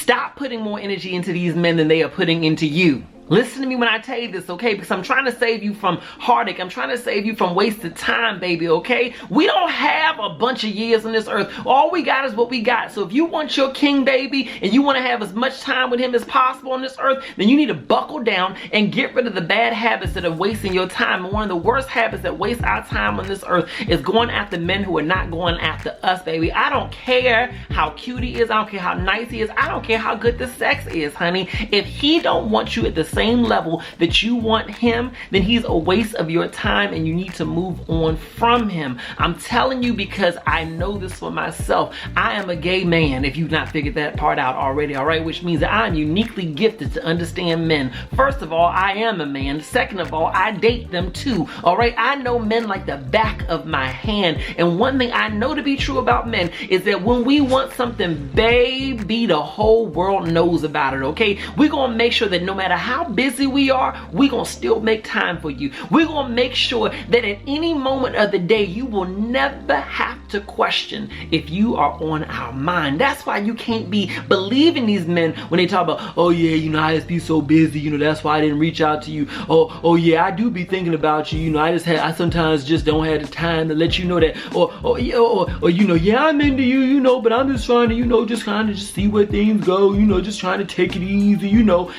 Stop putting more energy into these men than they are putting into you. Listen to me when I tell you this, okay? Because I'm trying to save you from heartache. I'm trying to save you from wasted time, baby, okay? We don't have a bunch of years on this earth. All we got is what we got. So if you want your king, baby, and you want to have as much time with him as possible on this earth, then you need to buckle down and get rid of the bad habits that are wasting your time. And one of the worst habits that waste our time on this earth is going after men who are not going after us, baby. I don't care how cute he is. I don't care how nice he is. I don't care how good the sex is, honey. If he don't want you at the same level that you want him, then he's a waste of your time and you need to move on from him. I'm telling you because I know this for myself. I am a gay man, if you've not figured that part out already, all right? Which means that I'm uniquely gifted to understand men. First of all, I am a man. Second of all, I date them too, all right? I know men like the back of my hand. And one thing I know to be true about men is that when we want something, baby, the whole world knows about it, okay? We're gonna make sure that no matter how busy we are, we're gonna still make time for you. We're gonna make sure that at any moment of the day, you will never have to question if you are on our mind. That's why you can't be believing these men when they talk about, oh yeah, you know, I just be so busy, you know, that's why I didn't reach out to you. Oh yeah, I do be thinking about you, you know, I sometimes just don't have the time to let you know that, or you know, yeah, I'm into you, you know, but I'm just trying to, you know, just kind of just see where things go, you know, just trying to take it easy, you know.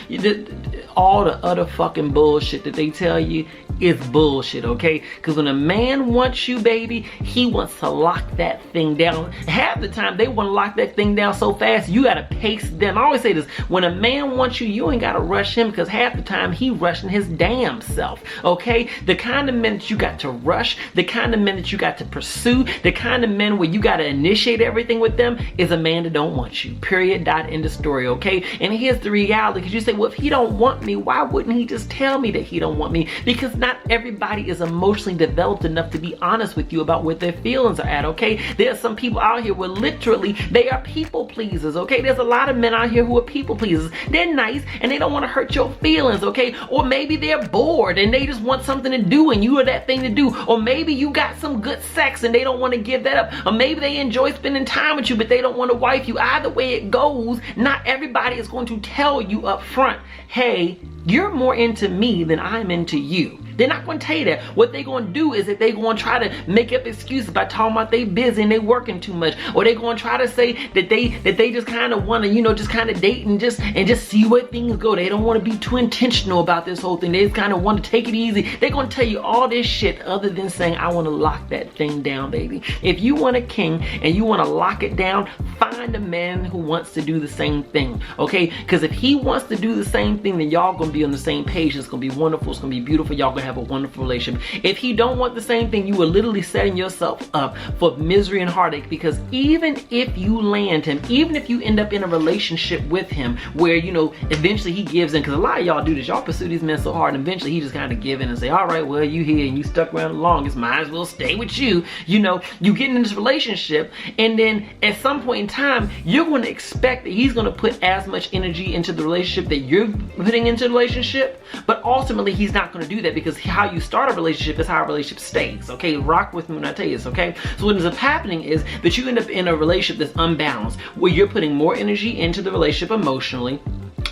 All the other fucking bullshit that they tell you is bullshit, okay? Because when a man wants you, baby, he wants to lock that thing down. Half the time, they want to lock that thing down so fast, you gotta pace them. I always say this, when a man wants you, you ain't gotta rush him because half the time, he rushing his damn self, okay? The kind of men that you got to rush, the kind of men that you got to pursue, the kind of men where you gotta initiate everything with them is a man that don't want you, period, dot, end of story, okay? And here's the reality, because you say, well, if he don't want me, why wouldn't he just tell me that he don't want me? Because not everybody is emotionally developed enough to be honest with you about what their feelings are at, okay? There's some people out here where literally they are people pleasers, okay? There's a lot of men out here who are people pleasers. They're nice and they don't want to hurt your feelings, okay? Or maybe they're bored and they just want something to do and you are that thing to do. Or maybe you got some good sex and they don't want to give that up. Or maybe they enjoy spending time with you but they don't want to wife you. Either way it goes, not everybody is going to tell you up front, hey, you're more into me than I'm into you. They're not going to tell you that. What they're going to do is that they're going to try to make up excuses by talking about they busy and they working too much. Or they're going to try to say that they just kind of want to, you know, just kind of date and just see where things go. They don't want to be too intentional about this whole thing. They just kind of want to take it easy. They're going to tell you all this shit other than saying, I want to lock that thing down, baby. If you want a king and you want to lock it down, find a man who wants to do the same thing, okay? Because if he wants to do the same thing, then y'all going to be on the same page. It's going to be wonderful. It's going to be beautiful. Y'all going to have a wonderful relationship. If he don't want the same thing, you are literally setting yourself up for misery and heartache, because even if you land him, even if you end up in a relationship with him where, you know, eventually he gives in, because a lot of y'all do this, y'all pursue these men so hard and eventually he just kind of give in and say, all right, well, you here and you stuck around the longest, might as well stay with you. You know, you get in this relationship and then at some point in time, you're going to expect that he's going to put as much energy into the relationship that you're putting into the relationship, but ultimately he's not going to do that, because how you start a relationship is how a relationship stays, okay? Rock with me when I tell you this, okay? So what ends up happening is that you end up in a relationship that's unbalanced, where you're putting more energy into the relationship emotionally,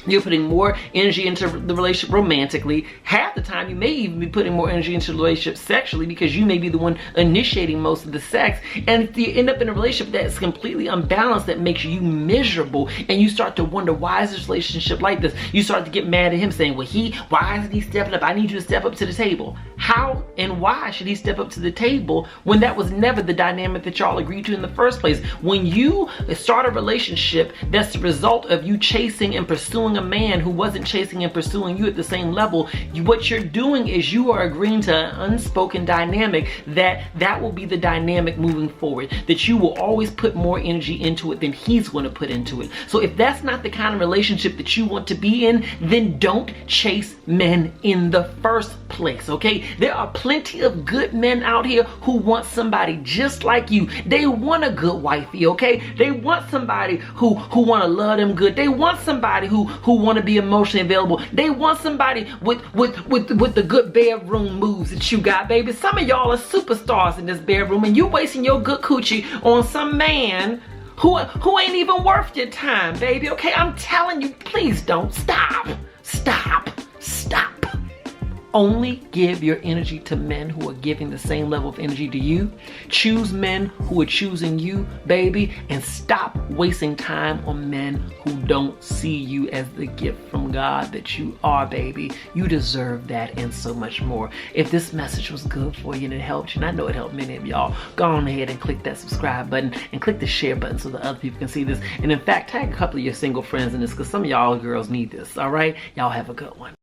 you're putting more energy into the relationship romantically. Half the time, you may even be putting more energy into the relationship sexually, because you may be the one initiating most of the sex. And if you end up in a relationship that's completely unbalanced, that makes you miserable, and you start to wonder, why is this relationship like this? You start to get mad at him saying, well, why isn't he stepping up? I need you to step up to the table. How and why should he step up to the table when that was never the dynamic that y'all agreed to in the first place? When you start a relationship that's the result of you chasing and pursuing a man who wasn't chasing and pursuing you at the same level, what you're doing is you are agreeing to an unspoken dynamic that will be the dynamic moving forward, that you will always put more energy into it than he's going to put into it. So if that's not the kind of relationship that you want to be in, then don't chase men in the first place, okay? There are plenty of good men out here who want somebody just like you. They want a good wifey, okay? They want somebody who want to love them good. They want somebody who want to be emotionally available. They want somebody with the good bedroom moves that you got, baby. Some of y'all are superstars in this bedroom, and you wasting your good coochie on some man who ain't even worth your time, baby, okay? I'm telling you, please don't. Stop. Stop. Stop. Only give your energy to men who are giving the same level of energy to you. Choose men who are choosing you, baby, and stop wasting time on men who don't see you as the gift from God that you are, baby. You deserve that and so much more. If this message was good for you and it helped you, and I know it helped many of y'all, go on ahead and click that subscribe button and click the share button so that other people can see this. And in fact, tag a couple of your single friends in this because some of y'all girls need this, all right? Y'all have a good one.